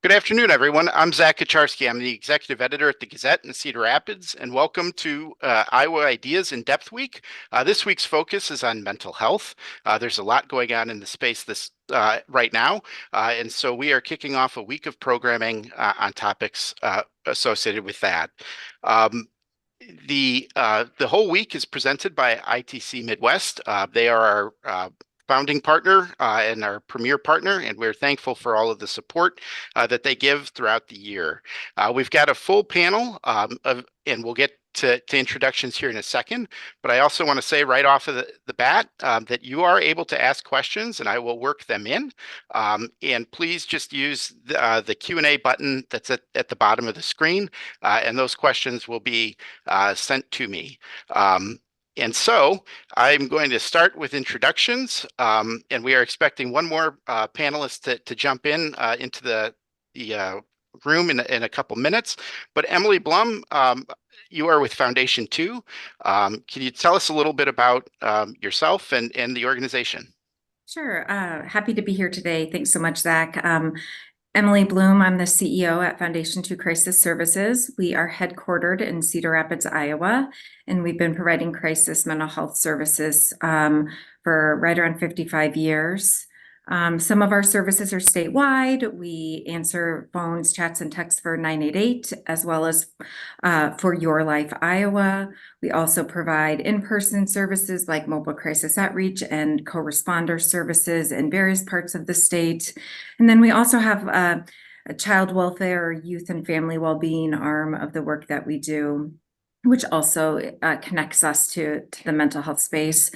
Good afternoon, everyone. I'm Zack Kucharski. I'm the executive editor at the Gazette in Cedar Rapids, and welcome to Iowa Ideas in Depth Week. This week's focus is on mental health. There's a lot going on in the space right now, and so we are kicking off a week of programming on topics associated with that. The whole week is presented by ITC Midwest. They are our founding partner and our premier partner, and we're thankful for all of the support that they give throughout the year. We've got a full panel and we'll get to introductions here in a second, but I also want to say right off of the bat that you are able to ask questions and I will work them in. And please just use the Q&A button that's at the bottom of the screen, and those questions will be sent to me. And so I'm going to start with introductions, and we are expecting one more panelist to jump into the room in a couple minutes. But Emily Blomme, you are with Foundation 2. Can you tell us a little bit about yourself and the organization? Sure. Happy to be here today. Thanks so much, Zach. Emily Blomme, I'm the CEO at Foundation 2 Crisis Services. We are headquartered in Cedar Rapids, Iowa, and we've been providing crisis mental health services for right around 55 years. Some of our services are statewide. We answer phones, chats, and texts for 988, as well as for Your Life, Iowa. We also provide in-person services like mobile crisis outreach and co-responder services in various parts of the state. And then we also have a child welfare, youth and family well-being arm of the work that we do, which also connects us to the mental health space.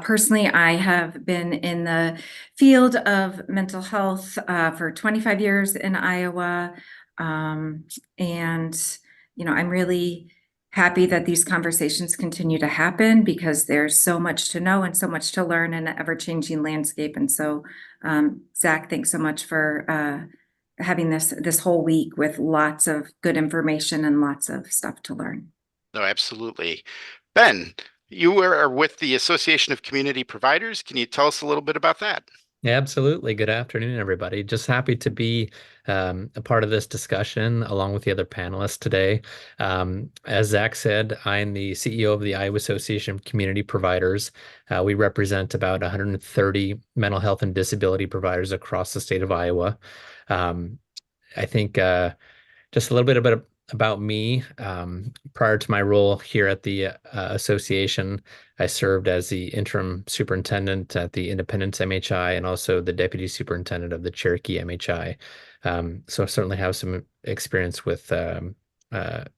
Personally, I have been in the field of mental health for 25 years in Iowa. And, I'm really happy that these conversations continue to happen because there's so much to know and so much to learn in an ever-changing landscape. And so, Zach, thanks so much for having this whole week with lots of good information and lots of stuff to learn. No, absolutely. Ben, you are with the Association of Community Providers. Can you tell us a little bit about that? Yeah, absolutely. Good afternoon, everybody. Just happy to be a part of this discussion along with the other panelists today. As Zach said, I'm the CEO of the Iowa Association of Community Providers. We represent about 130 mental health and disability providers across the state of Iowa. I think just a little bit about me. Prior to my role here at the association, I served as the interim superintendent at the Independence MHI and also the deputy superintendent of the Cherokee MHI. So I certainly have some experience with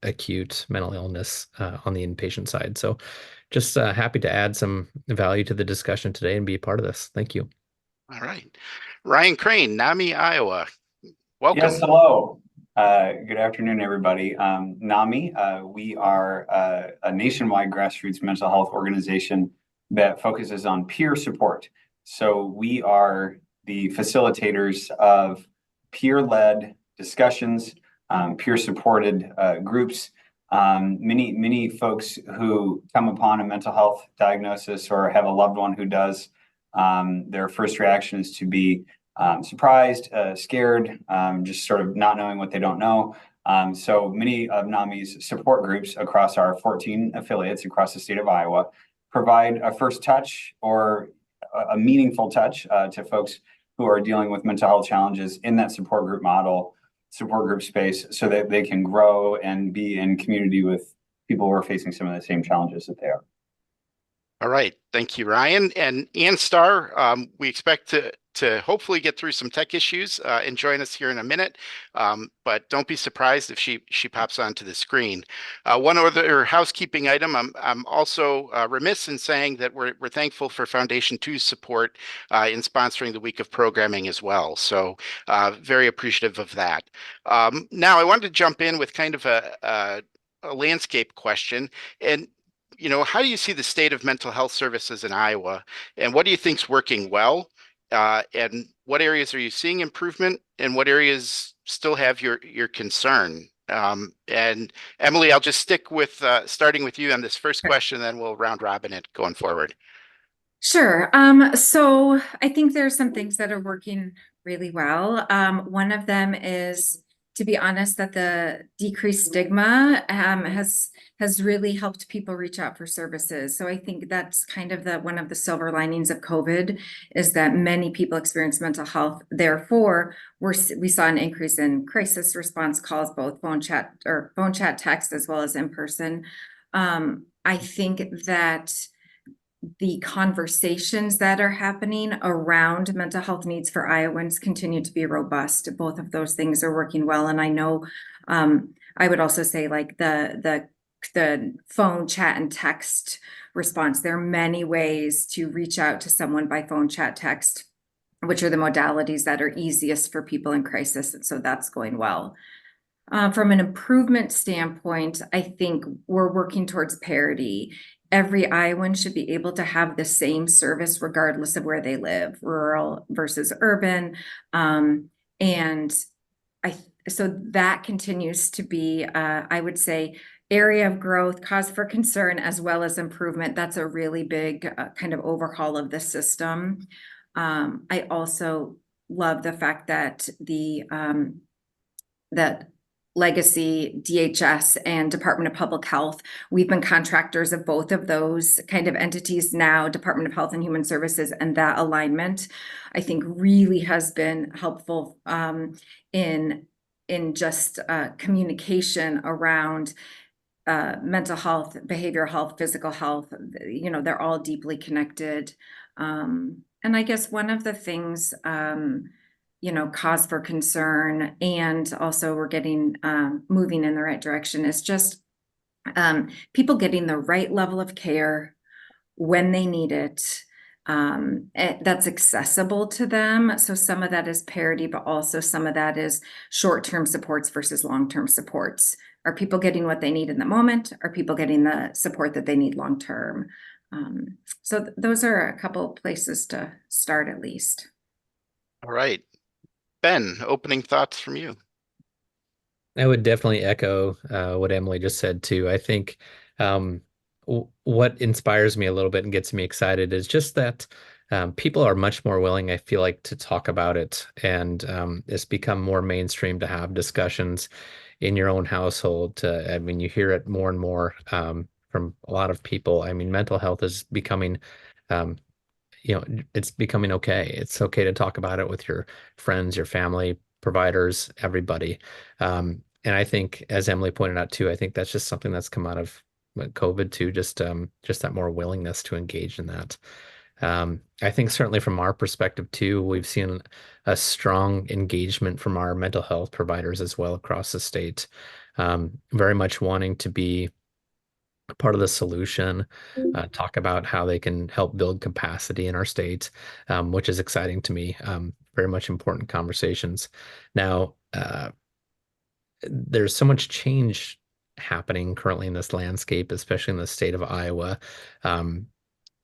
acute mental illness on the inpatient side. So just happy to add some value to the discussion today and be a part of this. Thank you. All right. Ryan Crane, NAMI, Iowa. Welcome. Yes, hello. Good afternoon, everybody. NAMI, we are a nationwide grassroots mental health organization that focuses on peer support. So we are the facilitators of peer-led discussions, peer-supported groups. Many folks who come upon a mental health diagnosis or have a loved one who does, their first reaction is to be surprised, scared, just sort of not knowing what they don't know. So many of NAMI's support groups across our 14 affiliates across the state of Iowa provide a first touch or a meaningful touch to folks who are dealing with mental health challenges in that support group model, support group space, so that they can grow and be in community with people who are facing some of the same challenges that they are. All right. Thank you, Ryan. And Starr, we expect to hopefully get through some tech issues and join us here in a minute. But don't be surprised if she pops onto the screen. One other housekeeping item, I'm also remiss in saying that we're thankful for Foundation 2's support in sponsoring the week of programming as well. So very appreciative of that. Now I wanted to jump in with kind of a landscape question. And how do you see the state of mental health services in Iowa, and what do you think's working well? And what areas are you seeing improvement, and what areas still have your concern? And Emily, I'll just stick with starting with you on this first question, then we'll round robin it going forward. Sure. So I think there are some things that are working really well. One of them is, to be honest, that the decreased stigma has really helped people reach out for services. So I think that's kind of the one of the silver linings of COVID is that many people experience mental health. Therefore, we saw an increase in crisis response calls, both phone chat, text, as well as in person. I think that the conversations that are happening around mental health needs for Iowans continue to be robust. Both of those things are working well. And I know, I would also say like the phone, chat, and text response, there are many ways to reach out to someone by phone, chat, text, which are the modalities that are easiest for people in crisis. And so that's going well. From an improvement standpoint, I think we're working towards parity. Every Iowan should be able to have the same service regardless of where they live, rural versus urban. And so that continues to be, I would say, area of growth, cause for concern, as well as improvement. That's a really big kind of overhaul of the system. I also love the fact that that Legacy, DHS, and Department of Public Health. We've been contractors of both of those kind of entities now, Department of Health and Human Services, and that alignment, I think, really has been helpful in just communication around mental health, behavioral health, physical health. You know, they're all deeply connected. And I guess one of the things cause for concern, and also we're getting moving in the right direction, is just people getting the right level of care when they need it, that's accessible to them. So some of that is parity, but also some of that is short-term supports versus long-term supports. Are people getting what they need in the moment? Are people getting the support that they need long-term? So those are a couple places to start, at least. All right. Ben, opening thoughts from you. I would definitely echo what Emily just said too. I think what inspires me a little bit and gets me excited is just that people are much more willing, I feel like, to talk about it, and it's become more mainstream to have discussions in your own household. I mean, you hear it more and more from a lot of people. I mean, mental health is becoming um, it's becoming okay. It's okay to talk about it with your friends, your family, providers, everybody. And I think, as Emily pointed out too, I think that's just something that's come out of COVID too, just that more willingness to engage in that. I think certainly from our perspective too, we've seen a strong engagement from our mental health providers as well across the state, very much wanting to be part of the solution, talk about how they can help build capacity in our state, which is exciting to me. Very much important conversations. Now, there's so much change happening currently in this landscape, especially in the state of Iowa.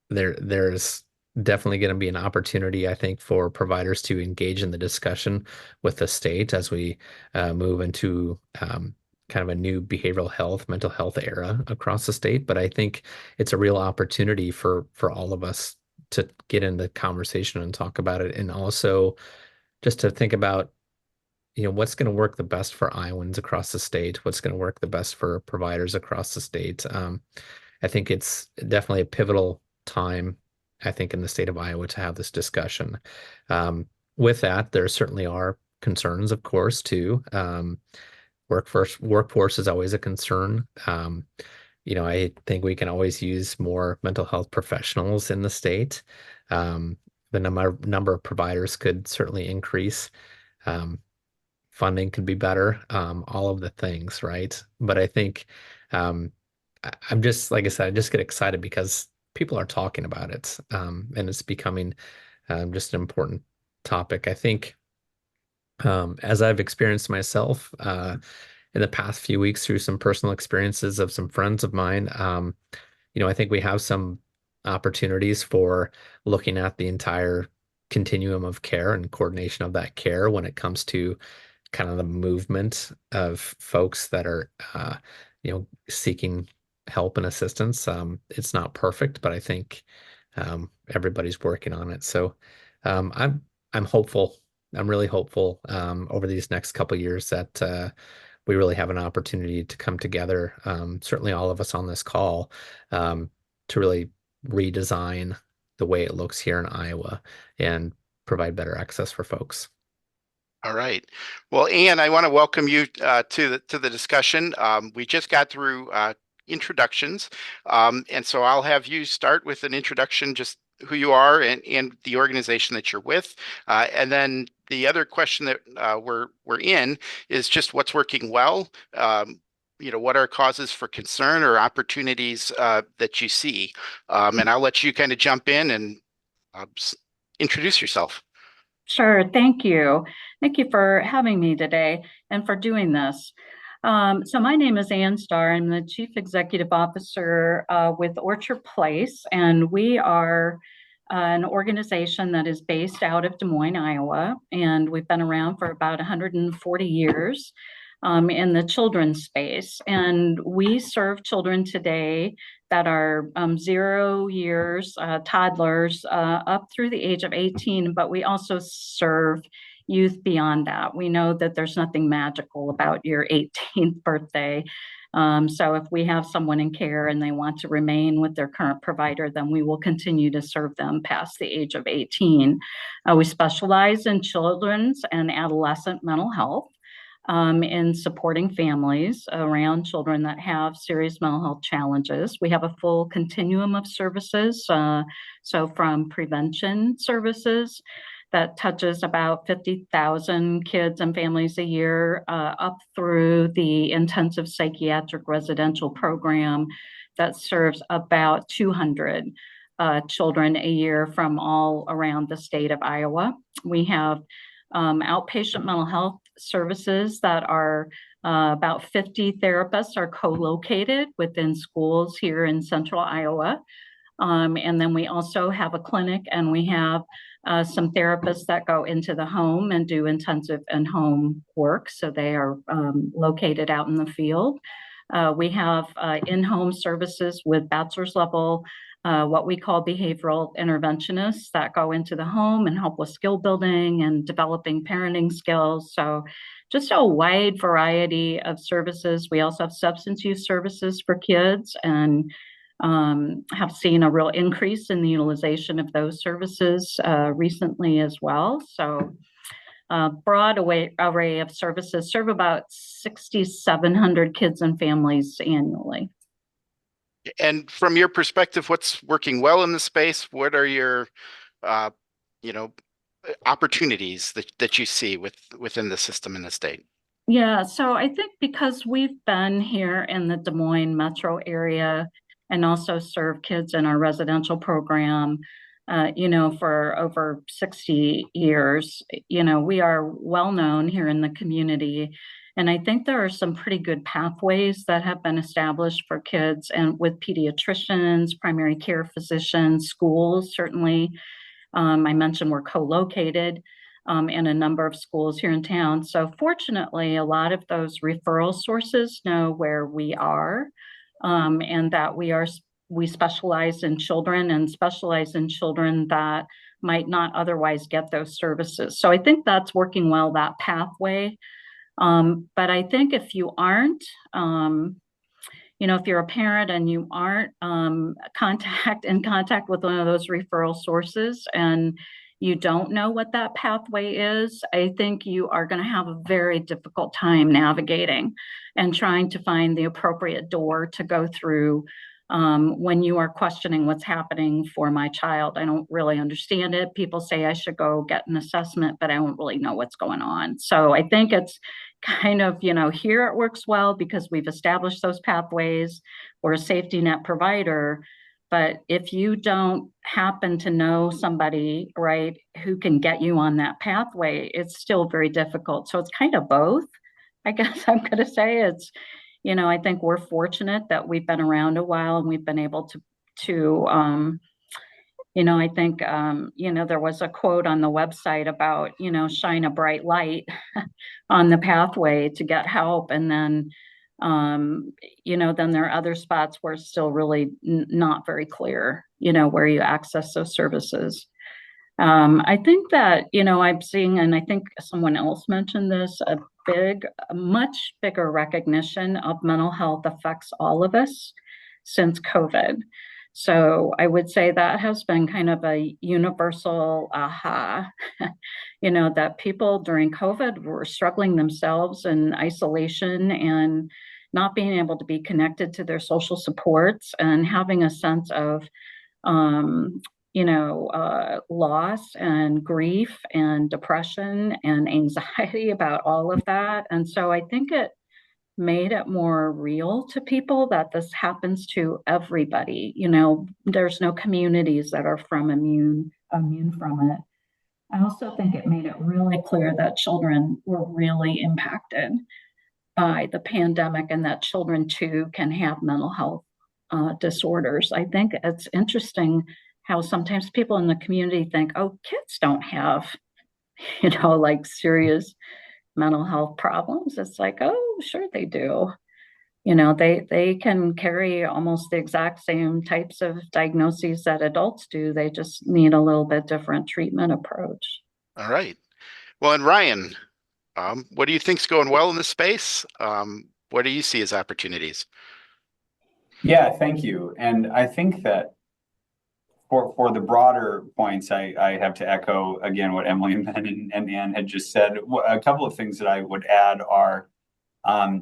There's definitely going to be an opportunity, I think, for providers to engage in the discussion with the state as we move into kind of a new behavioral health, mental health era across the state. But I think it's a real opportunity for all of us to get in the conversation and talk about it, and also just to think about, what's going to work the best for Iowans across the state, what's going to work the best for providers across the state. I think it's definitely a pivotal time, I think, in the state of Iowa to have this discussion. With that, there certainly are concerns, of course, too. Workforce is always a concern. I think we can always use more mental health professionals in the state. The number of providers could certainly increase. Funding could be better. All of the things, right? But I think I'm just, like I said, I just get excited because people are talking about it, and it's becoming just an important topic. I think as I've experienced myself in the past few weeks through some personal experiences of some friends of mine, I think we have some opportunities for looking at the entire continuum of care and coordination of that care when it comes to kind of the movement of folks that are, seeking help and assistance. It's not perfect, but I think everybody's working on it. So I'm hopeful. I'm really hopeful over these next couple years that we really have an opportunity to come together, certainly all of us on this call, to really redesign the way it looks here in Iowa and provide better access for folks. All right. Well, Ann, I want to welcome you to the discussion. We just got through introductions, and so I'll have you start with an introduction, just who you are and the organization that you're with, and then the other question that we're in is just what's working well. What are causes for concern or opportunities that you see, and I'll let you kind of jump in and introduce yourself. Sure. Thank you. Thank you for having me today and for doing this. So my name is Ann Starr. I'm the Chief Executive Officer with Orchard Place, and we are an organization that is based out of Des Moines, Iowa, and we've been around for about 140 years in the children's space. And we serve children today that are 0 years, toddlers, up through the age of 18, but we also serve youth beyond that. We know that there's nothing magical about your 18th birthday. So if we have someone in care and they want to remain with their current provider, then we will continue to serve them past the age of 18. We specialize in children's and adolescent mental health, in supporting families around children that have serious mental health challenges. We have a full continuum of services, so from prevention services that touches about 50,000 kids and families a year, up through the intensive psychiatric residential program that serves about 200 children a year from all around the state of Iowa. We have outpatient mental health services that are about 50 therapists are co-located within schools here in central Iowa. And then we also have a clinic, and we have some therapists that go into the home and do intensive and home work. So they are located out in the field. We have in-home services with bachelor's level, what we call behavioral interventionists that go into the home and help with skill building and developing parenting skills. So just a wide variety of services. We also have substance use services for kids, and have seen a real increase in the utilization of those services recently as well. So broad array of services, serve about 6,700 kids and families annually. And from your perspective, what's working well in the space? What are your, opportunities that you see within the system in the state? Yeah, so I think because we've been here in the Des Moines metro area and also serve kids in our residential program, for over 60 years, we are well known here in the community. And I think there are some pretty good pathways that have been established for kids, and with pediatricians, primary care physicians, schools, certainly. I mentioned we're co-located in a number of schools here in town. So fortunately, a lot of those referral sources know where we are, and that we specialize in children and specialize in children that might not otherwise get those services. So I think that's working well, that pathway. But I think if you aren't, if you're a parent and you aren't in contact with one of those referral sources and you don't know what that pathway is, I think you are going to have a very difficult time navigating and trying to find the appropriate door to go through when you are questioning what's happening for my child. I don't really understand it. People say I should go get an assessment, but I don't really know what's going on. So I think it's kind of, here it works well because we've established those pathways. We're a safety net provider. But if you don't happen to know somebody, right, who can get you on that pathway, it's still very difficult. So it's kind of both, I guess I'm going to say. It's, I think we're fortunate that we've been around a while and we've been able to I think, there was a quote on the website about, shine a bright light on the pathway to get help. And then Then there are other spots where it's still really not very clear, where you access those services. I think that, I'm seeing, and I think someone else mentioned this, a much bigger recognition of mental health affects all of us since COVID. So I would say that has been kind of a universal aha, that people during COVID were struggling themselves in isolation and not being able to be connected to their social supports and having a sense of loss and grief and depression and anxiety about all of that. And so I think it made it more real to people that this happens to everybody. There's no communities that are immune from it. I also think it made it really clear that children were really impacted by the pandemic and that children too can have mental health disorders. I think it's interesting how sometimes people in the community think, oh, kids don't have, like serious mental health problems. It's like, oh, sure they do. They can carry almost the exact same types of diagnoses that adults do. They just need a little bit different treatment approach. All right. Well, and Ryan, what do you think's going well in this space? What do you see as opportunities? Yeah, thank you. And I think that for the broader points, I have to echo again what Emily and Ben and Ann had just said. A couple of things that I would add are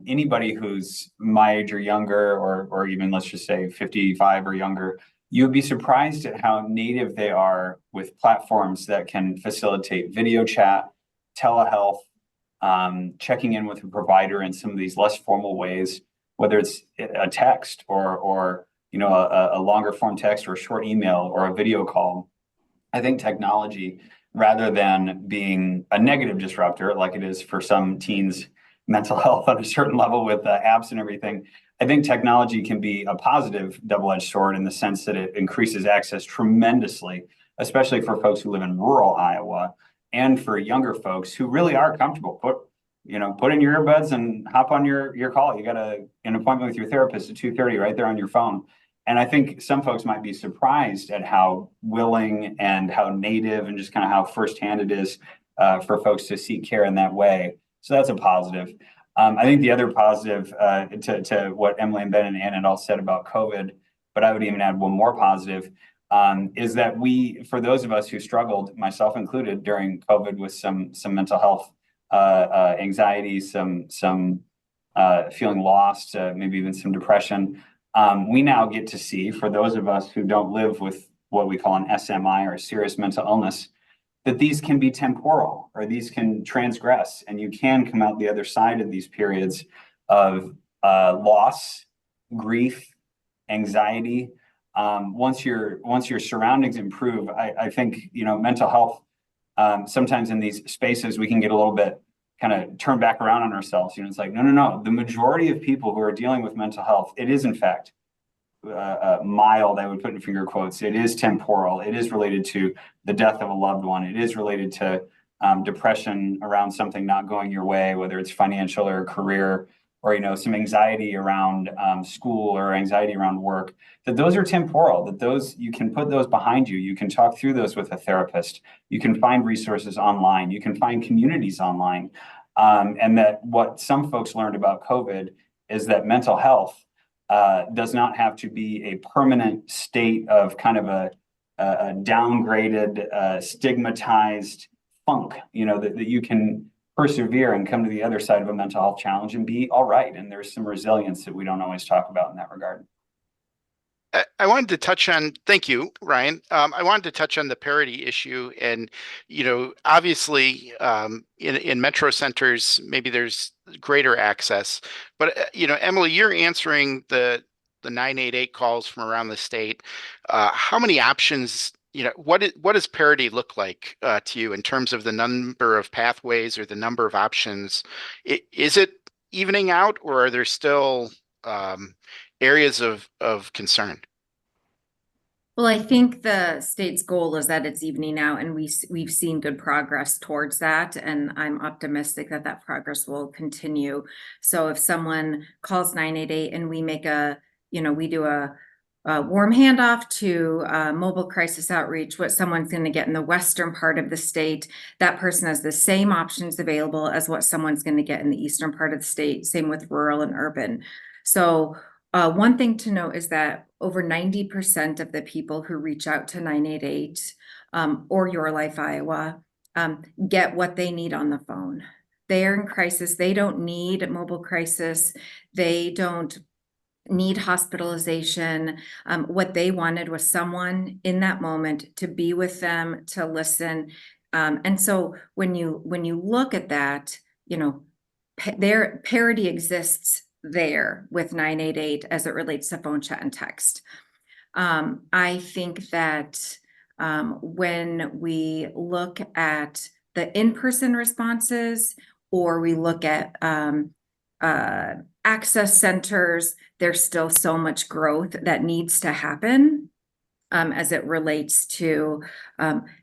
anybody who's my age or younger, or even let's just say 55 or younger, you'd be surprised at how native they are with platforms that can facilitate video chat, telehealth, checking in with a provider in some of these less formal ways, whether it's a text or a longer form text or a short email or a video call. I think technology, rather than being a negative disruptor like it is for some teens' mental health on a certain level with apps and everything, I think technology can be a positive double-edged sword in the sense that it increases access tremendously, especially for folks who live in rural Iowa and for younger folks who really are comfortable. Put in your earbuds and hop on your call. You got an appointment with your therapist at 2:30 right there on your phone. And I think some folks might be surprised at how willing and how native and just kind of how firsthand it is for folks to seek care in that way. So that's a positive. I think the other positive to what Emily and Ben and Ann had all said about COVID, but I would even add one more positive, is that for those of us who struggled, myself included, during COVID with some mental health anxiety, some feeling lost, maybe even some depression, we now get to see, for those of us who don't live with what we call an SMI or a serious mental illness, that these can be temporal or these can transgress, and you can come out the other side of these periods of loss, grief, anxiety. Once your surroundings improve, I think mental health. Sometimes in these spaces we can get a little bit kind of turn back around on ourselves. It's like, no. The majority of people who are dealing with mental health, it is in fact mild, I would put in finger quotes. It is temporal. It is related to the death of a loved one. It is related to depression around something not going your way, whether it's financial or career, or some anxiety around school or anxiety around work. That those are temporal. That those you can put those behind you. You can talk through those with a therapist. You can find resources online. You can find communities online. And that what some folks learned about COVID is that mental health does not have to be a permanent state of kind of a downgraded, stigmatized funk, that you can persevere and come to the other side of a mental health challenge and be all right. And there's some resilience that we don't always talk about in that regard. I wanted to touch on, thank you, Ryan. I wanted to touch on the parity issue. And, obviously in metro centers, maybe there's greater access. But, Emily, you're answering the 988 calls from around the state. How many options, what does parity look like to you in terms of the number of pathways or the number of options? Is it evening out, or are there still areas of concern? Well, I think the state's goal is that it's evening out, and we've seen good progress towards that, and I'm optimistic that that progress will continue. So if someone calls 988 and we make we do a warm handoff to mobile crisis outreach, what someone's going to get in the western part of the state, that person has the same options available as what someone's going to get in the eastern part of the state. Same with rural and urban. So one thing to note is that over 90% of the people who reach out to 988 or Your Life Iowa get what they need on the phone. They're in crisis. They don't need mobile crisis. They don't need hospitalization. What they wanted was someone in that moment to be with them, to listen. And so when you look at that, their parity exists there with 988 as it relates to phone, chat, and text. I think that when we look at the in-person responses, or we look at access centers, there's still so much growth that needs to happen. As it relates to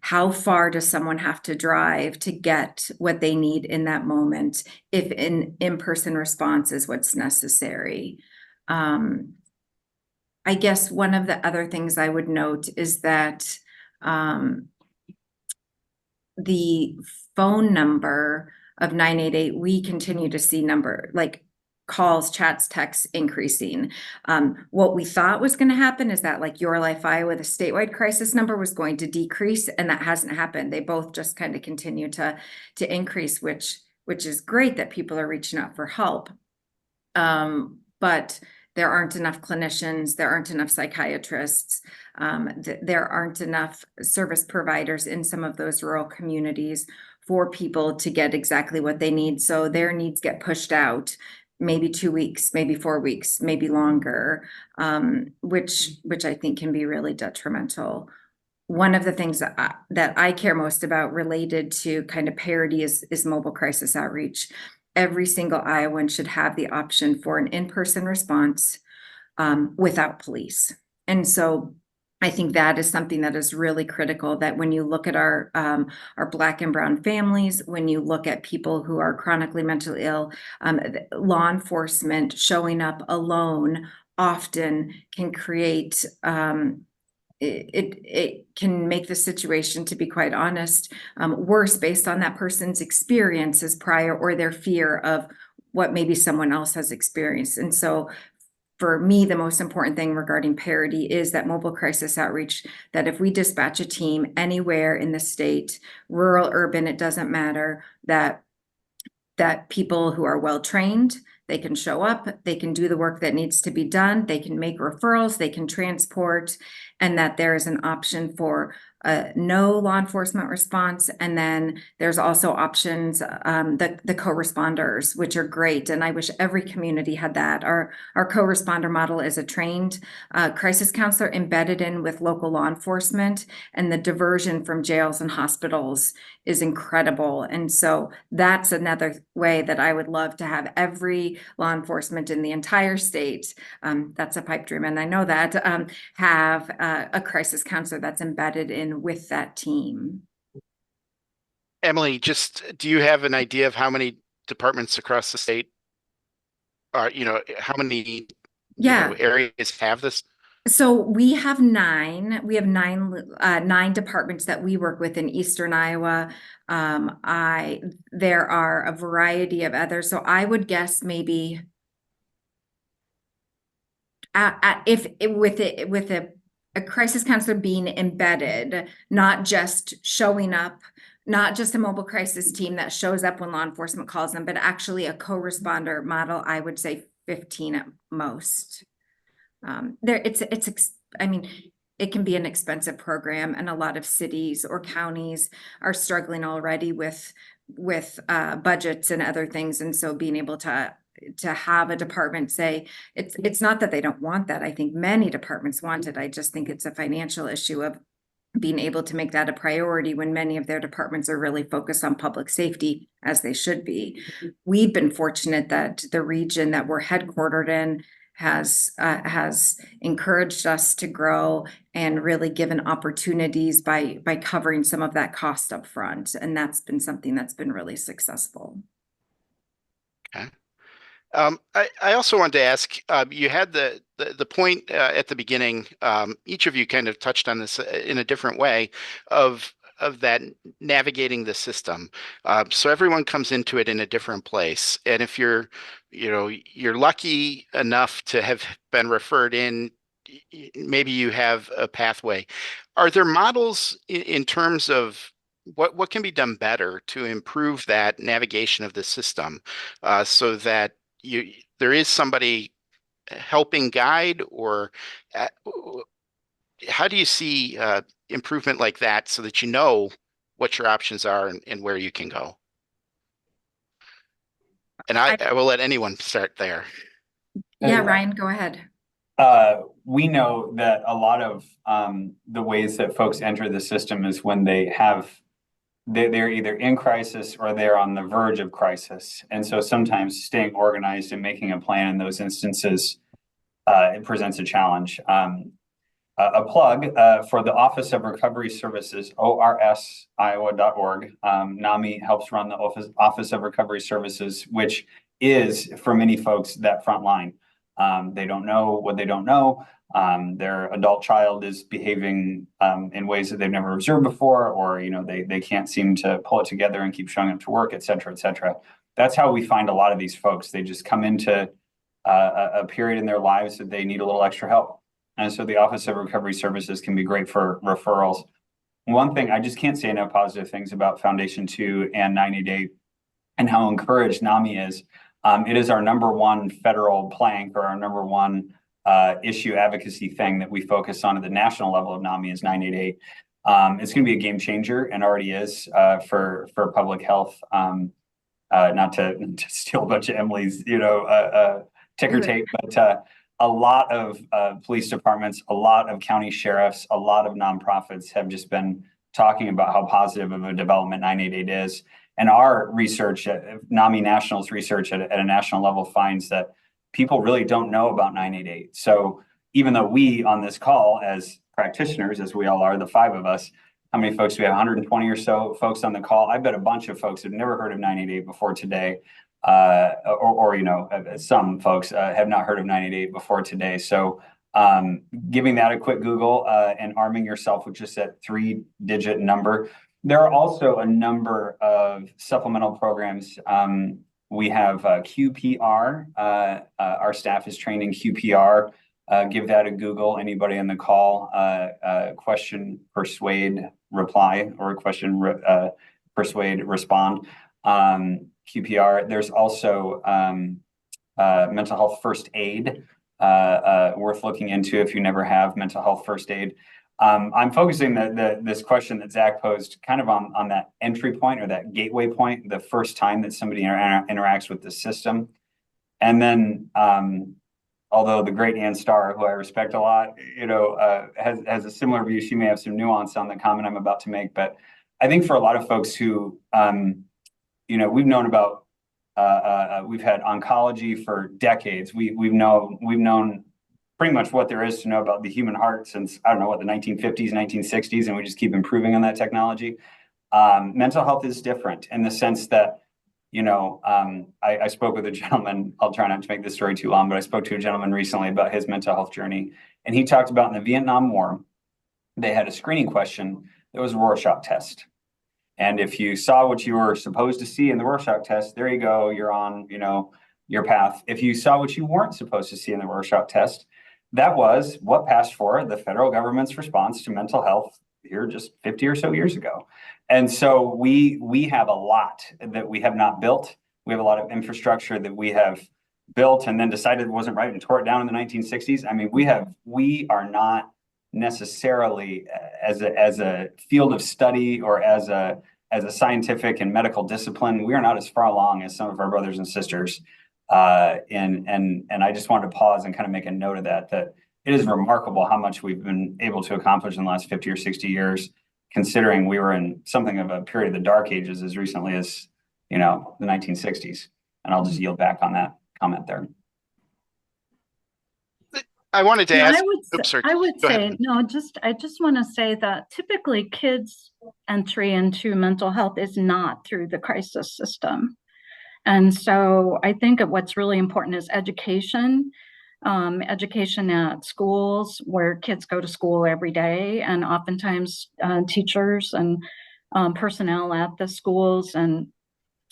how far does someone have to drive to get what they need in that moment, if an in-person response is what's necessary. I guess one of the other things I would note is that the phone number of 988, we continue to see calls, chats, texts increasing. What we thought was going to happen is that Your Life Iowa, the statewide crisis number, was going to decrease, and that hasn't happened. They both just kind of continue to increase, which is great that people are reaching out for help. But there aren't enough clinicians, there aren't enough psychiatrists, there aren't enough service providers in some of those rural communities for people to get exactly what they need. So their needs get pushed out maybe 2 weeks, maybe 4 weeks, maybe longer, which I think can be really detrimental. One of the things that I care most about related to kind of parity is mobile crisis outreach. Every single Iowan should have the option for an in-person response without police. And so I think that is something that is really critical, that when you look at our Black and brown families, when you look at people who are chronically mentally ill, law enforcement showing up alone often can create it can make the situation, to be quite honest, worse based on that person's experiences prior, or their fear of what maybe someone else has experienced. And so for me, the most important thing regarding parity is that mobile crisis outreach, that if we dispatch a team anywhere in the state, rural, urban, it doesn't matter, that people who are well-trained, they can show up, they can do the work that needs to be done, they can make referrals, they can transport, and that there is an option for no law enforcement response. And then there's also options, the co-responders, which are great. And I wish every community had that. Our co-responder model is a trained crisis counselor embedded in with local law enforcement, and the diversion from jails and hospitals is incredible. And so that's another way that I would love to have every law enforcement in the entire state, that's a pipe dream, and I know that, have a crisis counselor that's embedded in with that team. Emily, do you have an idea of how many departments across the state are, how many areas have this? So we have nine. We have nine departments that we work with in Eastern Iowa. There are a variety of others. So I would guess maybe with a crisis counselor being embedded, not just showing up, not just a mobile crisis team that shows up when law enforcement calls them, but actually a co-responder model, I would say 15 at most. I mean, it can be an expensive program, and a lot of cities or counties are struggling already with budgets and other things. And so being able to have a department say, it's not that they don't want that. I think many departments want it. I just think it's a financial issue of being able to make that a priority when many of their departments are really focused on public safety, as they should be. We've been fortunate that the region that we're headquartered in has encouraged us to grow and really given opportunities by covering some of that cost up front. And that's been something that's been really successful. Okay. I also wanted to ask, you had the point at the beginning, each of you kind of touched on this in a different way of that navigating the system. So everyone comes into it in a different place. And if you're lucky enough to have been referred in, maybe you have a pathway. Are there models in terms of what can be done better to improve that navigation of the system, so that there is somebody helping guide, or uh, how do you see improvement like that so that you know what your options are and where you can go? And I will let anyone start there. Yeah, Ryan, go ahead. We know that a lot of the ways that folks enter the system is when they're either in crisis or they're on the verge of crisis. And so sometimes staying organized and making a plan in those instances, it presents a challenge. A plug for the Office of Recovery Services, orsiowa.org. NAMI helps run the Office of Recovery Services, which is, for many folks, that front line. They don't know what they don't know. Their adult child is behaving in ways that they've never observed before, or they can't seem to pull it together and keep showing up to work, et cetera, et cetera. That's how we find a lot of these folks. They just come into a period in their lives that they need a little extra help. And so the Office of Recovery Services can be great for referrals. One thing, I just can't say enough positive things about Foundation 2 and 90-Day and how encouraged NAMI is. It is our number one federal plank, or our number one issue advocacy thing that we focus on at the national level of NAMI is 90-Day. It's going to be a game changer, and already is for public health. Not to steal a bunch of Emily's, ticker tape, but a lot of police departments, a lot of county sheriffs, a lot of nonprofits have just been talking about how positive of a development 988 is. And our research, NAMI National's research at a national level, finds that people really don't know about 988. So even though we on this call, as practitioners, as we all are, the five of us, how many folks do we have? 120 or so folks on the call. I bet a bunch of folks have never heard of 988 before today. Some folks have not heard of 988 before today. So giving that a quick Google and arming yourself with just that 3-digit number. There are also a number of supplemental programs. We have QPR. Our staff is trained in QPR. Give that a Google. Anybody on the call, question, persuade, reply, or question, persuade, respond. QPR. There's also mental health first aid, worth looking into if you never have mental health first aid. I'm focusing this question that Zack posed kind of on that entry point, or that gateway point, the first time that somebody interacts with the system. And then, although the great Ann Starr, who I respect a lot, has a similar view, she may have some nuance on the comment I'm about to make. But I think for a lot of folks who, we've known about, we've had oncology for decades. We've known pretty much what there is to know about the human heart since, I don't know, the 1950s, 1960s, and we just keep improving on that technology. Mental health is different in the sense that, I spoke with a gentleman. I'll try not to make this story too long, but I spoke to a gentleman recently about his mental health journey. And he talked about in the Vietnam War, they had a screening question that was a Rorschach test. And if you saw what you were supposed to see in the Rorschach test, there you go, you're on, your path. If you saw what you weren't supposed to see in the Rorschach test, that was what passed for the federal government's response to mental health here just 50 or so years ago. And so we have a lot that we have not built. We have a lot of infrastructure that we have built and then decided it wasn't right and tore it down in the 1960s. I mean, we are not necessarily as a field of study or as a scientific and medical discipline, we are not as far along as some of our brothers and sisters. And I just wanted to pause and kind of make a note of that it is remarkable how much we've been able to accomplish in the last 50 or 60 years, considering we were in something of a period of the dark ages as recently as, the 1960s. And I'll just yield back on that comment there. I wanted to No, ask. I Sorry. would Go ahead. say, no, I just want to say that typically kids' entry into mental health is not through the crisis system. And so I think what's really important is education, education at schools where kids go to school every day, and oftentimes teachers and personnel at the schools and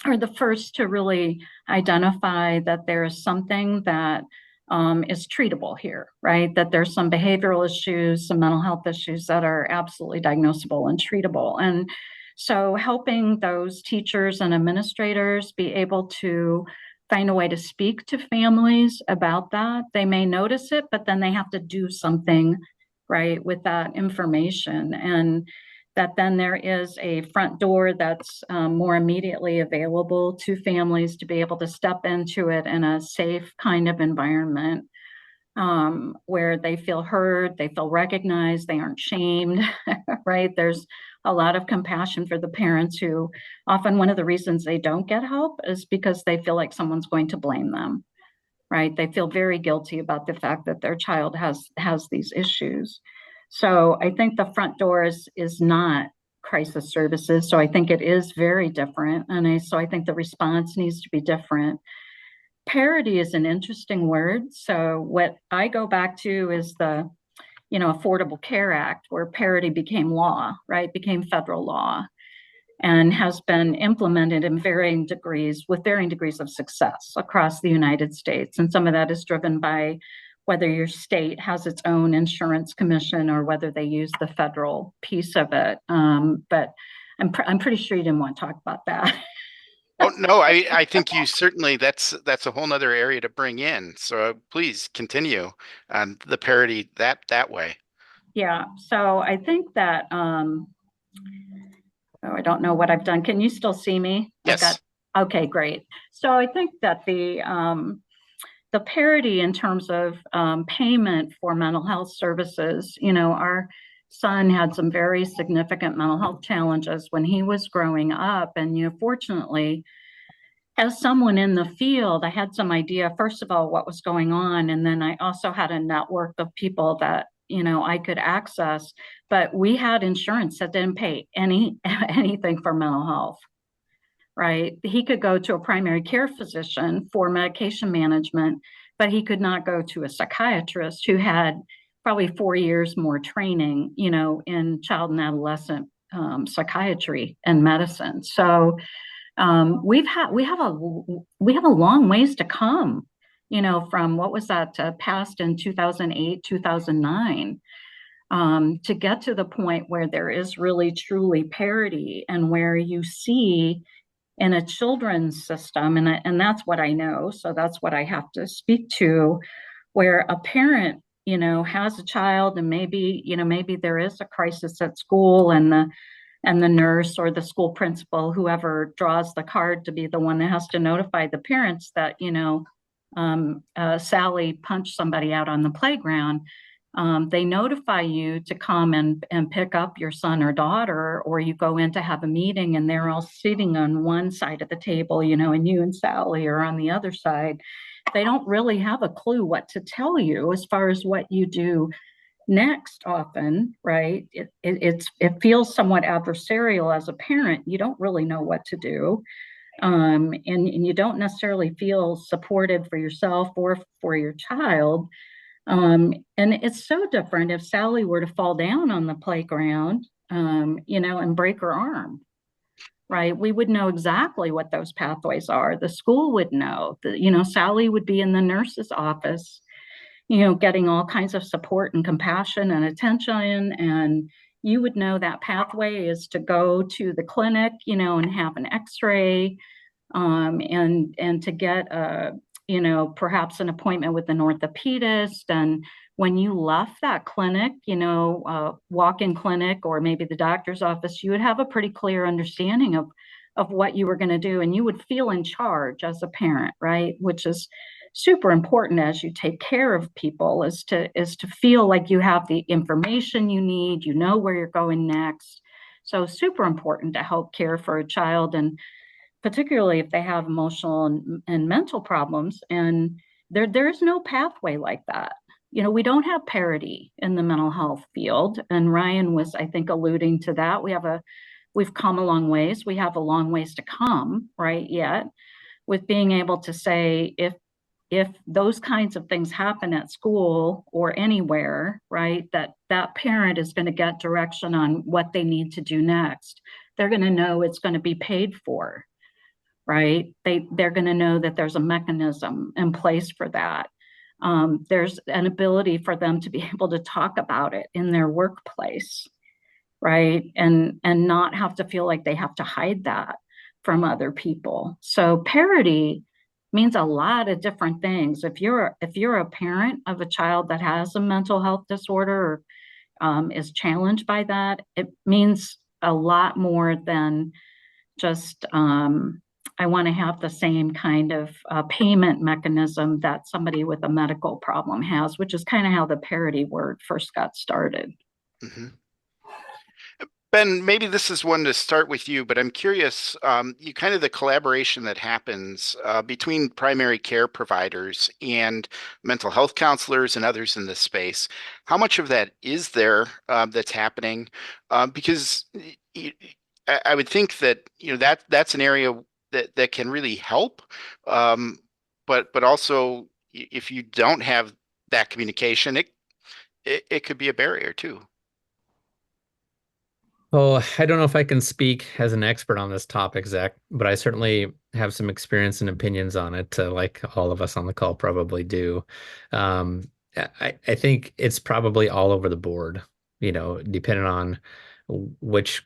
are the first to really identify that there is something that is treatable here, right? That there's some behavioral issues, some mental health issues that are absolutely diagnosable and treatable. And so helping those teachers and administrators be able to find a way to speak to families about that. They may notice it, but then they have to do something, right, with that information. And that then there is a front door that's more immediately available to families to be able to step into it in a safe kind of environment where they feel heard, they feel recognized, they aren't shamed, right? There's a lot of compassion for the parents who often one of the reasons they don't get help is because they feel like someone's going to blame them, right? They feel very guilty about the fact that their child has these issues. So I think the front door is not crisis services. So I think it is very different. And so I think the response needs to be different. Parity is an interesting word. So what I go back to is the, Affordable Care Act, where parity became law, right? Became federal law and has been implemented in varying degrees with varying degrees of success across the United States. And some of that is driven by whether your state has its own insurance commission or whether they use the federal piece of it. But I'm pretty sure you didn't want to talk about that. Oh no, I think you certainly that's a whole nother area to bring in. So please continue on the parity that way. Yeah. So I think that I don't know what I've done. Can you still see me? Yes. Okay, great. So I think that the parity in terms of payment for mental health services, our son had some very significant mental health challenges when he was growing up. And, fortunately, as someone in the field, I had some idea, first of all, what was going on. And then I also had a network of people that, I could access, but we had insurance that didn't pay anything for mental health, right? He could go to a primary care physician for medication management, but he could not go to a psychiatrist who had probably 4 years more training, in child and adolescent psychiatry and medicine. So we have a long ways to come, from what was that passed in 2008, 2009, to get to the point where there is really truly parity and where you see in a children's system, and that's what I know, so that's what I have to speak to, where a parent, has a child and maybe there is a crisis at school and the nurse or the school principal, whoever draws the card to be the one that has to notify the parents that, Sally punched somebody out on the playground. They notify you to come and pick up your son or daughter, or you go in to have a meeting and they're all sitting on one side of the table, and you and Sally are on the other side. They don't really have a clue what to tell you as far as what you do next often, right? It feels somewhat adversarial as a parent. You don't really know what to do. And you don't necessarily feel supported for yourself or for your child. And it's so different if Sally were to fall down on the playground, and break her arm, right? We would know exactly what those pathways are. The school would know that, Sally would be in the nurse's office, getting all kinds of support and compassion and attention. And you would know that pathway is to go to the clinic, and have an x-ray, and to get perhaps an appointment with an orthopedist. And when you left that clinic, walk-in clinic, or maybe the doctor's office, you would have a pretty clear understanding of what you were going to do. And you would feel in charge as a parent, right? Which is super important as you take care of people, is to feel like you have the information you need, where you're going next. So super important to help care for a child, and particularly if they have emotional and mental problems. And there's no pathway like that, we don't have parity in the mental health field. And Ryan was, I think, alluding to that. We've come a long ways. We have a long ways to come, right, yet, with being able to say, if those kinds of things happen at school or anywhere, right, that parent is going to get direction on what they need to do next. They're going to know it's going to be paid for, right? They're going to know that there's a mechanism in place for that. There's an ability for them to be able to talk about it in their workplace, right? And not have to feel like they have to hide that from other people. So parity means a lot of different things. If you're a parent of a child that has a mental health disorder or is challenged by that, it means a lot more than just I want to have the same kind of payment mechanism that somebody with a medical problem has, which is kind of how the parity word first got started. Mm-hmm. Ben, maybe this is one to start with you, but I'm curious, you kind of the collaboration that happens between primary care providers and mental health counselors and others in this space. How much of that is there that's happening? Because I would think that that's an area that can really help, but also if you don't have that communication, it could be a barrier too. Oh, I don't know if I can speak as an expert on this topic, Zach, but I certainly have some experience and opinions on it, like all of us on the call probably do. I think it's probably all over the board, depending on which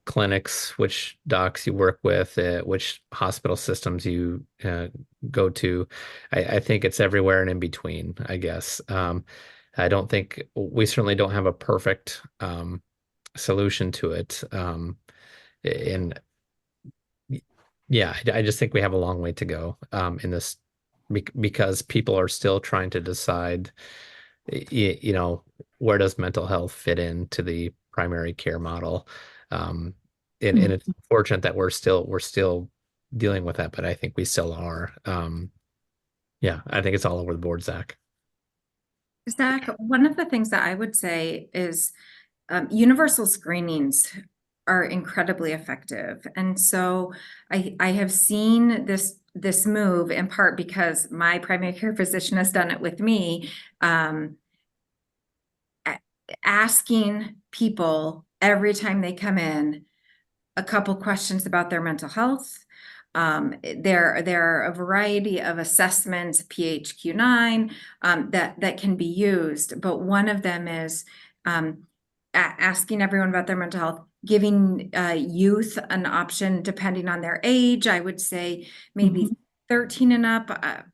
clinics, which docs you work with, which hospital systems you go to. I think it's everywhere and in between, I guess. I don't think we certainly don't have a perfect solution to it. And yeah, I just think we have a long way to go in this because people are still trying to decide, where does mental health fit into the primary care model? And it's unfortunate that we're still dealing with that, but I think we still are. Yeah, I think it's all over the board, Zach. Zach, one of the things that I would say is universal screenings are incredibly effective. And so I have seen this move in part because my primary care physician has done it with me, asking people every time they come in a couple questions about their mental health. There are a variety of assessments, PHQ-9, that can be used, but one of them is asking everyone about their mental health, giving youth an option depending on their age. I would say maybe 13 and up,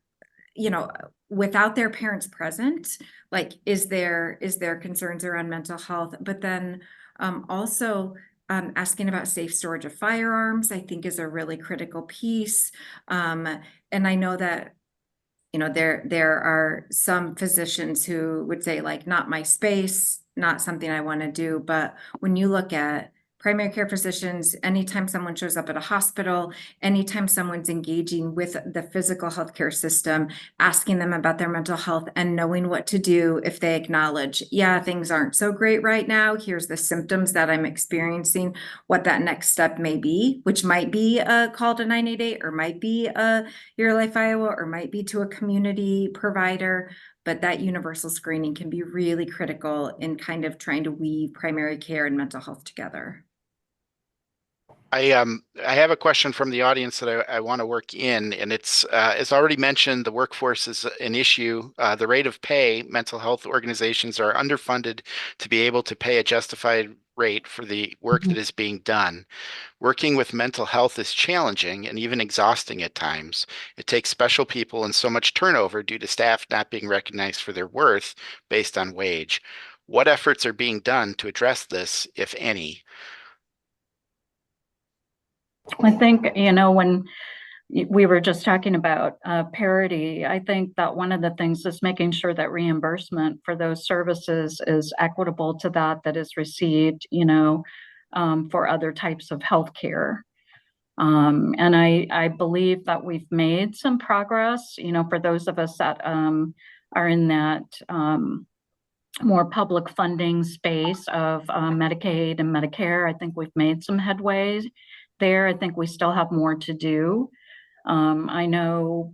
without their parents present, like is there concerns around mental health, but then also asking about safe storage of firearms, I think is a really critical piece. And I know that there are some physicians who would say like, not my space, not something I want to do. But when you look at primary care physicians, anytime someone shows up at a hospital, anytime someone's engaging with the physical healthcare system, asking them about their mental health and knowing what to do if they acknowledge, yeah, things aren't so great right now. Here's the symptoms that I'm experiencing, what that next step may be, which might be a call to 988 or might be a Your Life Iowa or might be to a community provider. But that universal screening can be really critical in kind of trying to weave primary care and mental health together. I have a question from the audience that I want to work in, and it's as already mentioned, the workforce is an issue. The rate of pay, mental health organizations are underfunded to be able to pay a justified rate for the work that is being done. Working with mental health is challenging and even exhausting at times. It takes special people and so much turnover due to staff not being recognized for their worth based on wage. What efforts are being done to address this, if any? I think, when we were just talking about parity, I think that one of the things is making sure that reimbursement for those services is equitable to that is received, for other types of healthcare. And I believe that we've made some progress, for those of us that are in that more public funding space of Medicaid and Medicare. I think we've made some headway there. I think we still have more to do. I know,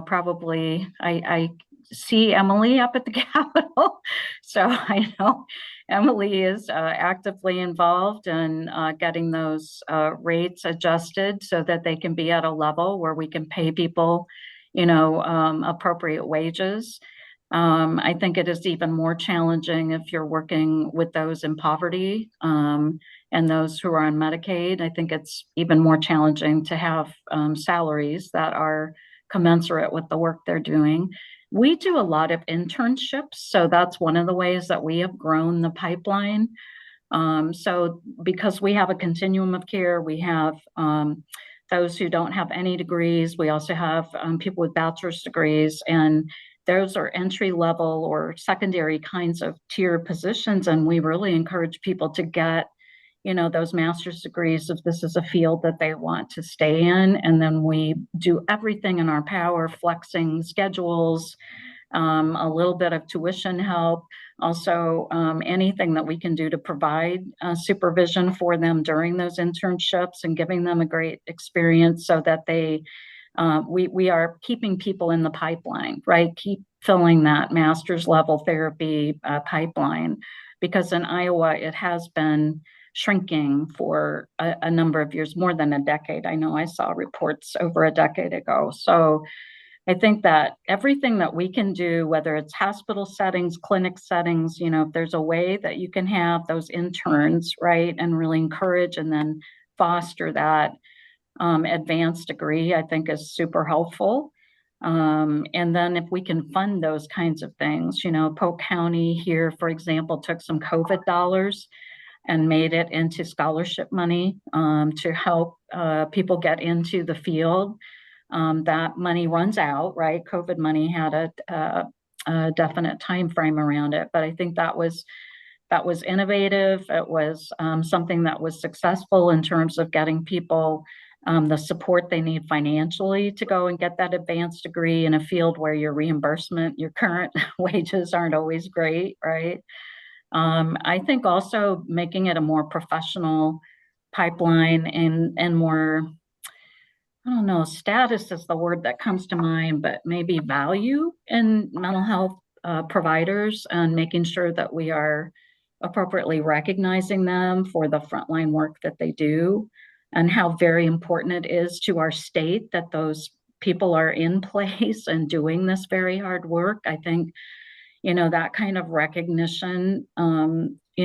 probably I see Emily up at the Capitol. So I know Emily is actively involved in getting those rates adjusted so that they can be at a level where we can pay people, appropriate wages. I think it is even more challenging if you're working with those in poverty and those who are on Medicaid. I think it's even more challenging to have salaries that are commensurate with the work they're doing. We do a lot of internships, so that's one of the ways that we have grown the pipeline. So because we have a continuum of care, we have those who don't have any degrees. We also have people with bachelor's degrees, and those are entry level or secondary kinds of tier positions. And we really encourage people to get, those master's degrees if this is a field that they want to stay in. And then we do everything in our power, flexing schedules, a little bit of tuition help, also anything that we can do to provide supervision for them during those internships and giving them a great experience so that they we are keeping people in the pipeline, right? Keep filling that master's level therapy pipeline, because in Iowa, it has been shrinking for a number of years, more than a decade. I know I saw reports over a decade ago. So I think that everything that we can do, whether it's hospital settings, clinic settings, if there's a way that you can have those interns, right, and really encourage and then foster that advanced degree, I think is super helpful. And then if we can fund those kinds of things, Polk County here, for example, took some COVID dollars and made it into scholarship money to help people get into the field. That money runs out, right? COVID money had a definite time frame around it, but I think that was innovative. It was something that was successful in terms of getting people the support they need financially to go and get that advanced degree in a field where your reimbursement, your current wages aren't always great, right? I think also making it a more professional pipeline and more, I don't know, status is the word that comes to mind, but maybe value in mental health providers, and making sure that we are appropriately recognizing them for the frontline work that they do, and how very important it is to our state that those people are in place and doing this very hard work. I think, that kind of recognition,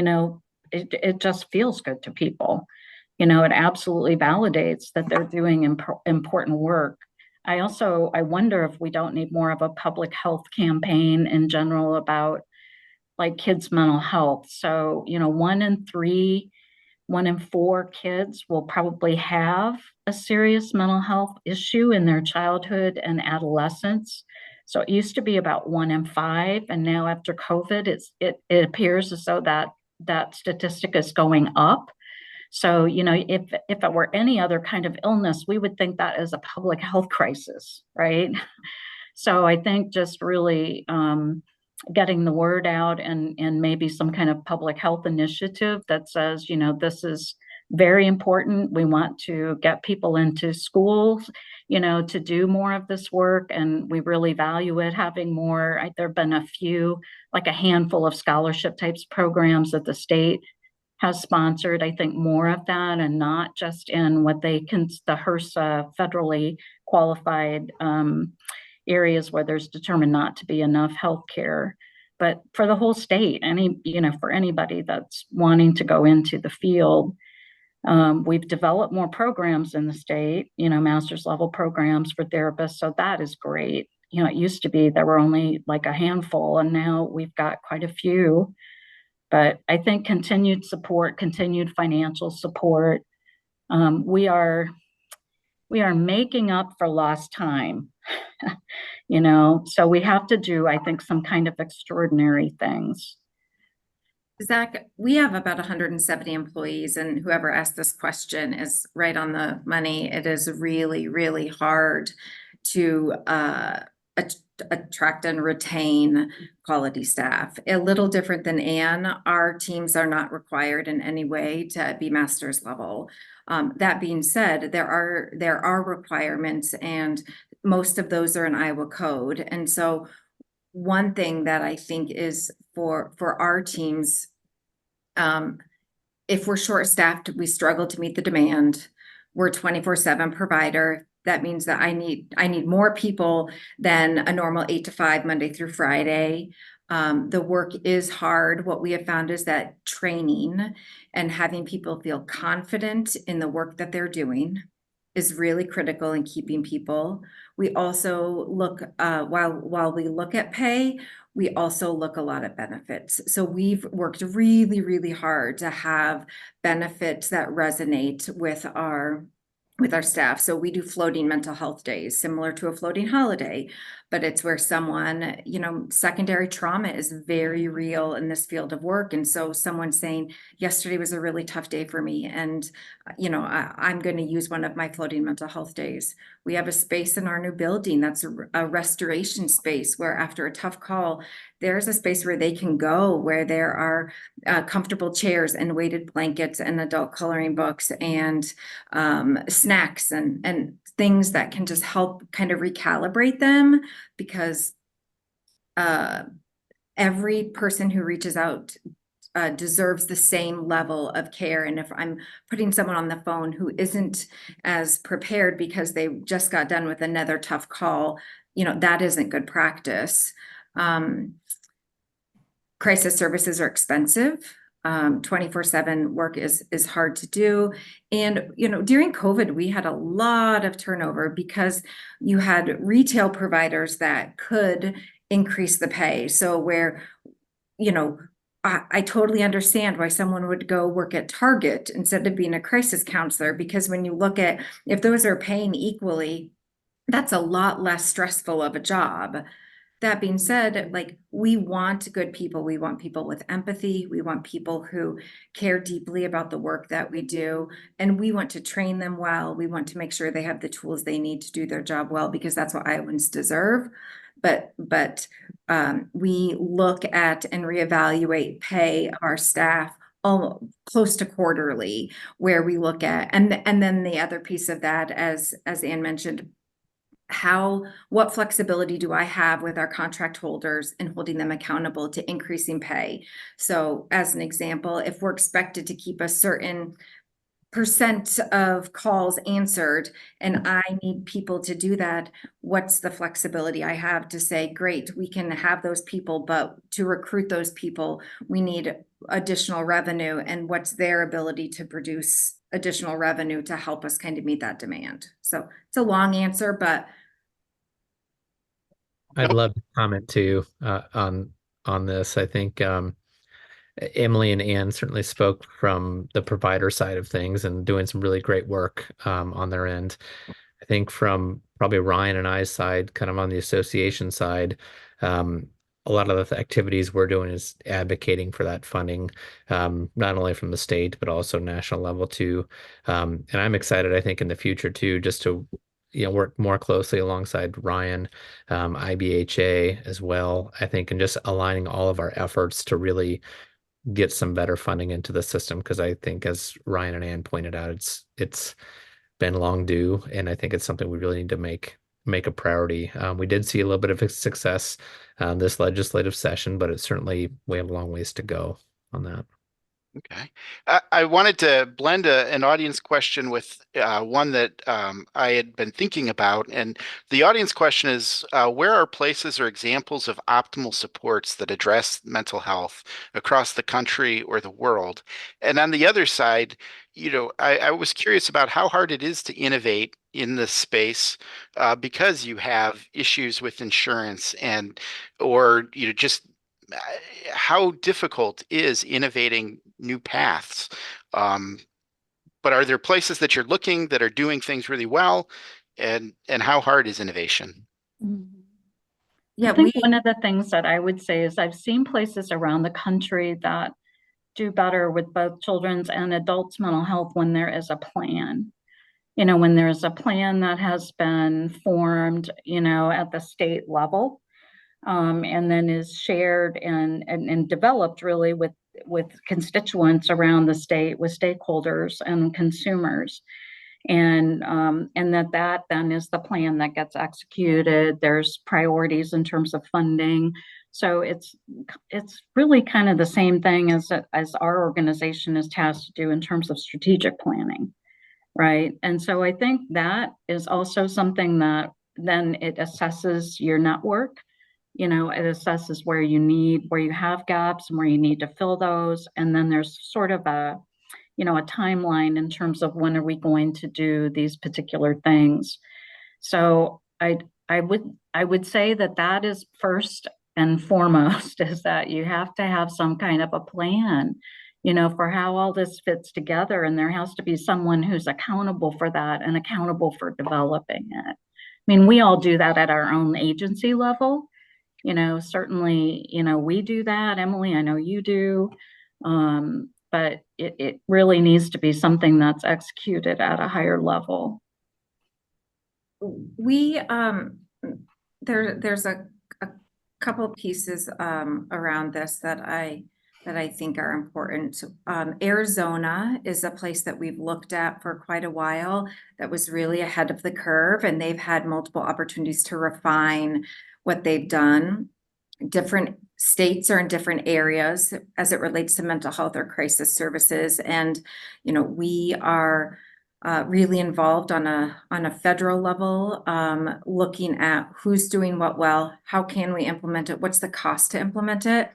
it just feels good to people. It absolutely validates that they're doing important work. I wonder if we don't need more of a public health campaign in general about like kids' mental health. So, 1 in 4 kids will probably have a serious mental health issue in their childhood and adolescence. So it used to be about 1 in 5, and now after COVID, it appears as though that statistic is going up. So, if it were any other kind of illness, we would think that is a public health crisis, right? So I think just really getting the word out and maybe some kind of public health initiative that says, this is very important. We want to get people into schools, to do more of this work, and we really value it. Having more, there have been a few, like a handful of scholarship types programs that the state has sponsored. I think more of that, and not just in what the HRSA federally qualified areas where there's determined not to be enough healthcare, but for the whole state, for anybody that's wanting to go into the field. We've developed more programs in the state, master's level programs for therapists. So that is great. It used to be there were only like a handful, and now we've got quite a few. But I think continued support, continued financial support. We are making up for lost time, so we have to do, I think, some kind of extraordinary things. Zack, we have about 170 employees, and whoever asked this question is right on the money. It is really, really hard to attract and retain quality staff. A little different than Anne, our teams are not required in any way to be master's level. That being said, there are requirements, and most of those are in Iowa code. And so one thing that I think is for our teams, if we're short-staffed, we struggle to meet the demand. We're 24/7 provider. That means that I need more people than a normal 8 to 5 Monday through Friday. The work is hard. What we have found is that training and having people feel confident in the work that they're doing is really critical in keeping people. We also look, while we look at pay, we also look a lot at benefits. So we've worked really, really hard to have benefits that resonate with our staff. So we do floating mental health days, similar to a floating holiday, but it's where someone, secondary trauma is very real in this field of work. And so someone saying, yesterday was a really tough day for me, and, I'm going to use one of my floating mental health days. We have a space in our new building that's a restoration space where after a tough call, there's a space where they can go, where there are comfortable chairs and weighted blankets and adult coloring books and snacks and things that can just help kind of recalibrate them, because every person who reaches out deserves the same level of care. And if I'm putting someone on the phone who isn't as prepared because they just got done with another tough call, that isn't good practice. Crisis services are expensive. 24/7 work is hard to do. And, during COVID, we had a lot of turnover because you had retail providers that could increase the pay. So where, I totally understand why someone would go work at Target instead of being a crisis counselor, because when you look at, if those are paying equally, that's a lot less stressful of a job. That being said, we want good people. We want people with empathy. We want people who care deeply about the work that we do. And we want to train them well. We want to make sure they have the tools they need to do their job well, because that's what Iowans deserve. But we look at and reevaluate pay of our staff close to quarterly, where we look at, and then the other piece of that, as Anne mentioned, what flexibility do I have with our contract holders and holding them accountable to increasing pay? So as an example, if we're expected to keep a certain percent of calls answered and I need people to do that, what's the flexibility I have to say, great, we can have those people, but to recruit those people, we need additional revenue, and what's their ability to produce additional revenue to help us kind of meet that demand? So it's a long answer, but I'd love to comment too on this. I think Emily and Anne certainly spoke from the provider side of things and doing some really great work on their end. I think from probably Ryan and I's side, kind of on the association side, a lot of the activities we're doing is advocating for that funding, not only from the state, but also national level too. And I'm excited, I think, in the future too, just to work more closely alongside Ryan, IBHA as well, I think, and just aligning all of our efforts to really get some better funding into the system. Because I think, as Ryan and Ann pointed out, it's been long due, and I think it's something we really need to make a priority. We did see a little bit of a success this legislative session, but we have a long ways to go on that. Okay. I wanted to blend an audience question with one that I had been thinking about. And the audience question is, where are places or examples of optimal supports that address mental health across the country or the world? And on the other side, I was curious about how hard it is to innovate in this space because you have issues with insurance or just how difficult is innovating new paths? But are there places that you're looking that are doing things really well? And how hard is innovation? Yeah, I think one of the things that I would say is I've seen places around the country that do better with both children's and adults' mental health when there is a plan. When there's a plan that has been formed, at the state level, and then is shared and developed really with constituents around the state, with stakeholders and consumers. And that then is the plan that gets executed. There's priorities in terms of funding. So it's really kind of the same thing as our organization is tasked to do in terms of strategic planning, right? And so I think that is also something that then it assesses your network. It assesses where you have gaps and where you need to fill those. And then there's sort of a timeline in terms of when are we going to do these particular things. So I would say that is first and foremost, is that you have to have some kind of a plan, for how all this fits together. And there has to be someone who's accountable for that and accountable for developing it. I mean, we all do that at our own agency level. Certainly, we do that. Emily, I know you do. But it really needs to be something that's executed at a higher level. We there's a couple of pieces around this that I think are important. Arizona is a place that we've looked at for quite a while that was really ahead of the curve, and they've had multiple opportunities to refine what they've done. Different states are in different areas as it relates to mental health or crisis services. And, we are really involved on a federal level, looking at who's doing what well, how can we implement it, what's the cost to implement it.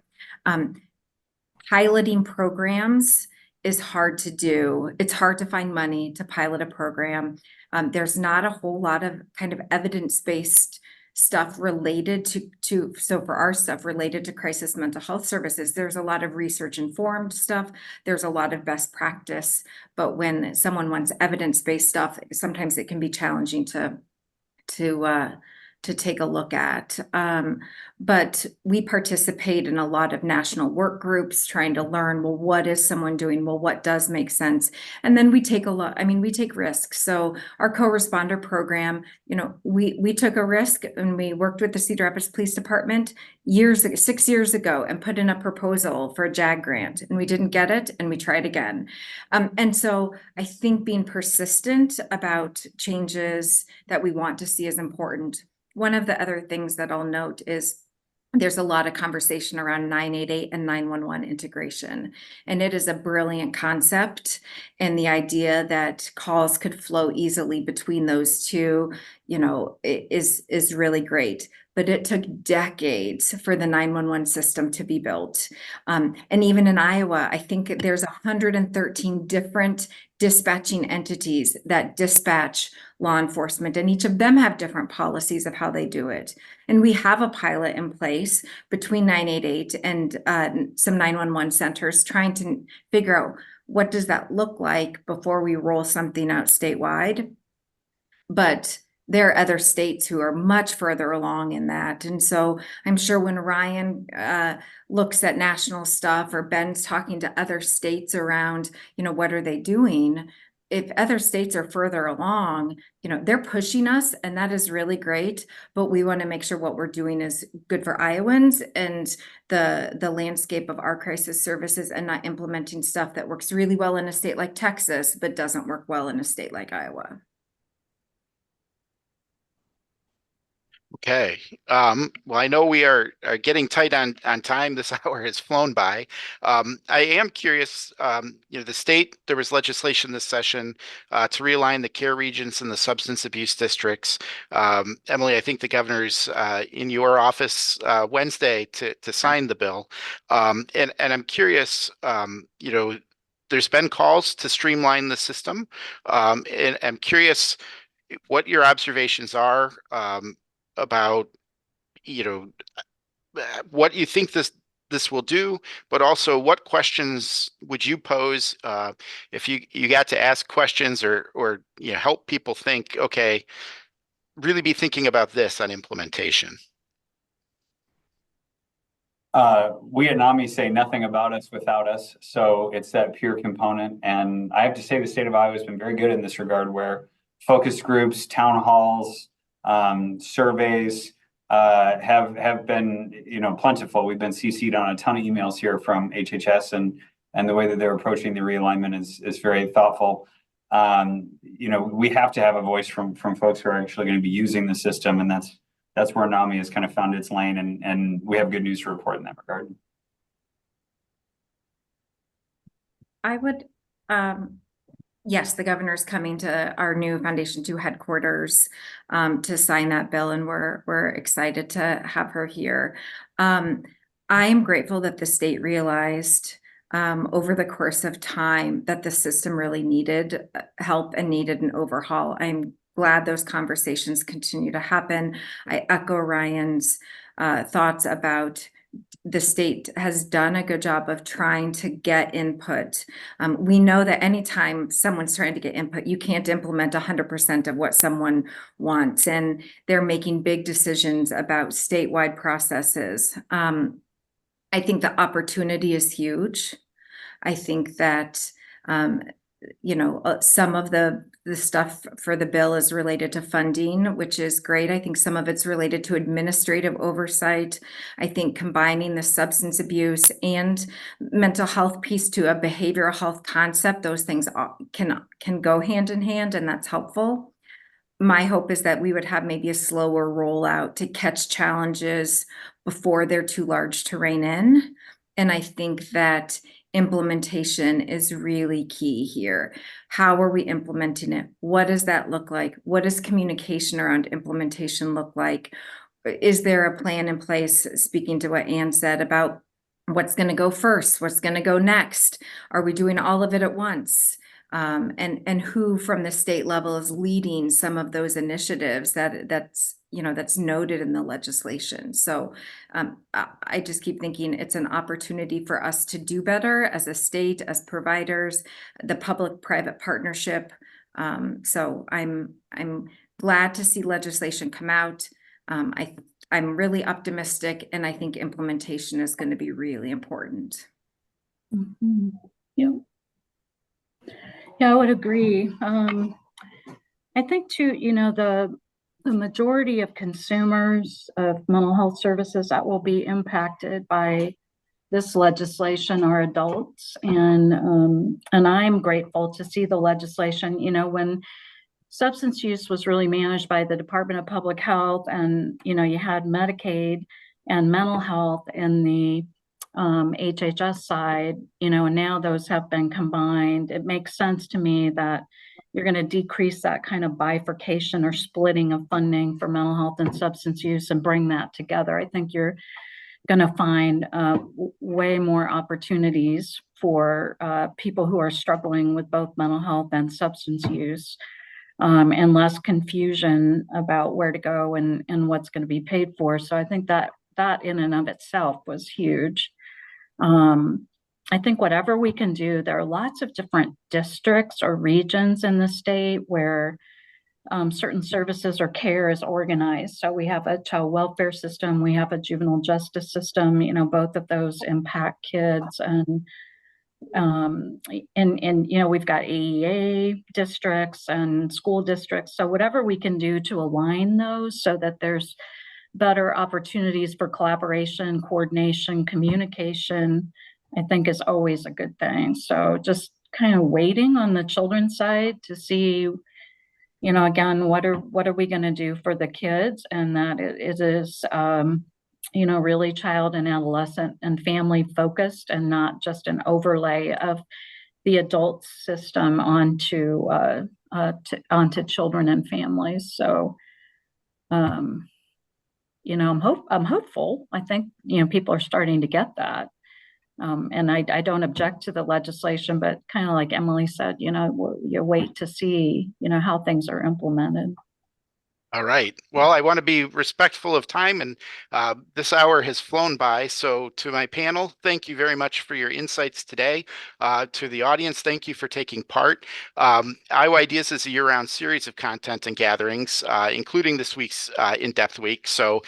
Piloting programs is hard to do. It's hard to find money to pilot a program. There's not a whole lot of kind of evidence-based stuff related so for our stuff related to crisis mental health services, there's a lot of research informed stuff. There's a lot of best practice, but when someone wants evidence-based stuff, sometimes it can be challenging to take a look at. But we participate in a lot of national work groups trying to learn, well, what is someone doing? Well, what does make sense? And then we take we take risks. So our co-responder program, we took a risk and we worked with the Cedar Rapids Police Department 6 years ago and put in a proposal for a JAG grant, and we didn't get it, and we tried again. And so I think being persistent about changes that we want to see is important. One of the other things that I'll note is there's a lot of conversation around 988 and 911 integration, and it is a brilliant concept. And the idea that calls could flow easily between those two, is really great. But it took decades for the 911 system to be built. And even in Iowa, I think there's 113 different dispatching entities that dispatch law enforcement, and each of them have different policies of how they do it. And we have a pilot in place between 988 and some 911 centers trying to figure out what does that look like before we roll something out statewide. But there are other states who are much further along in that. And so I'm sure when Ryan looks at national stuff, or Ben's talking to other states around, what are they doing? If other states are further along, they're pushing us, and that is really great. But we want to make sure what we're doing is good for Iowans and the landscape of our crisis services, and not implementing stuff that works really well in a state like Texas, but doesn't work well in a state like Iowa. Okay. Well, I know we are getting tight on time. This hour has flown by. I am curious, the state, there was legislation this session to realign the care regions and the substance abuse districts. Emily, I think the governor's in your office Wednesday to sign the bill. And I'm curious, there's been calls to streamline the system. And I'm curious what your observations are about what you think this will do, but also what questions would you pose if you got to ask questions or help people think, okay, really be thinking about this on implementation. We at NAMI say nothing about us without us. So it's that peer component. And I have to say the state of Iowa has been very good in this regard, where focus groups, town halls, surveys, have been, plentiful. We've been CC'd on a ton of emails here from HHS, and the way that they're approaching the realignment is very thoughtful. We have to have a voice from folks who are actually going to be using the system, and that's where NAMI has kind of found its lane, and we have good news to report in that regard. I would, yes, the governor's coming to our new Foundation 2 headquarters to sign that bill, and we're excited to have her here. I am grateful that the state realized over the course of time that the system really needed help and needed an overhaul. I'm glad those conversations continue to happen. I echo Ryan's thoughts about the state has done a good job of trying to get input. We know that anytime someone's trying to get input, you can't implement 100% of what someone wants, and they're making big decisions about statewide processes. I think the opportunity is huge. I think that some of the stuff for the bill is related to funding, which is great. I think some of it's related to administrative oversight. I think combining the substance abuse and mental health piece to a behavioral health concept, those things can go hand in hand, and that's helpful. My hope is that we would have maybe a slower rollout to catch challenges before they're too large to rein in. And I think that implementation is really key here. How are we implementing it? What does that look like? What does communication around implementation look like? Is there a plan in place, speaking to what Ann said about what's going to go first? What's going to go next? Are we doing all of it at once? And who from the state level is leading some of those initiatives that's noted in the legislation. So I just keep thinking it's an opportunity for us to do better as a state, as providers, the public-private partnership. So I'm glad to see legislation come out. I'm really optimistic, and I think implementation is going to be really important. Mm-hmm. Yeah. Yeah, I would agree. I think too, the majority of consumers of mental health services that will be impacted by this legislation are adults, and I'm grateful to see the legislation. When substance use was really managed by the Department of Public Health, and you had Medicaid and mental health in the HHS side, and now those have been combined. It makes sense to me that you're going to decrease that kind of bifurcation or splitting of funding for mental health and substance use and bring that together. I think you're going to find way more opportunities for people who are struggling with both mental health and substance use, and less confusion about where to go and what's going to be paid for. So I think that in and of itself was huge. I think whatever we can do, there are lots of different districts or regions in the state where certain services or care is organized. So we have a child welfare system, we have a juvenile justice system, both of those impact kids, and we've got AEA districts and school districts. So whatever we can do to align those so that there's better opportunities for collaboration, coordination, communication, I think is always a good thing. So just kind of waiting on the children's side to see, again, what are we going to do for the kids, and that it is, really child and adolescent and family focused, and not just an overlay of the adult system onto children and families. So, I'm hopeful. I think, people are starting to get that. And I don't object to the legislation, but kind of like Emily said, you wait to see, how things are implemented. All right. Well, I want to be respectful of time, and this hour has flown by. So to my panel, thank you very much for your insights today. To the audience, thank you for taking part. Iowa Ideas is a year-round series of content and gatherings, including this week's In-Depth Week. So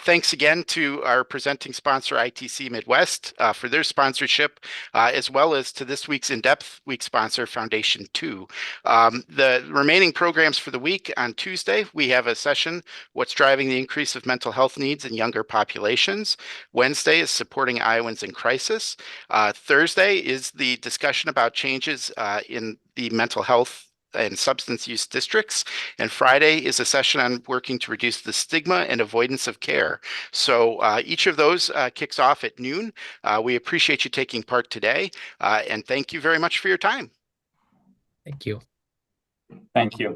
thanks again to our presenting sponsor, ITC Midwest, for their sponsorship, as well as to this week's In-Depth Week sponsor, Foundation 2. The remaining programs for the week: on Tuesday, we have a session, What's Driving the Increase of Mental Health Needs in Younger Populations. Wednesday is Supporting Iowans in Crisis. Thursday is the discussion about changes in the mental health and substance use districts. And Friday is a session on working to reduce the stigma and avoidance of care. So each of those kicks off at noon. We appreciate you taking part today, and thank you very much for your time. Thank you. Thank you.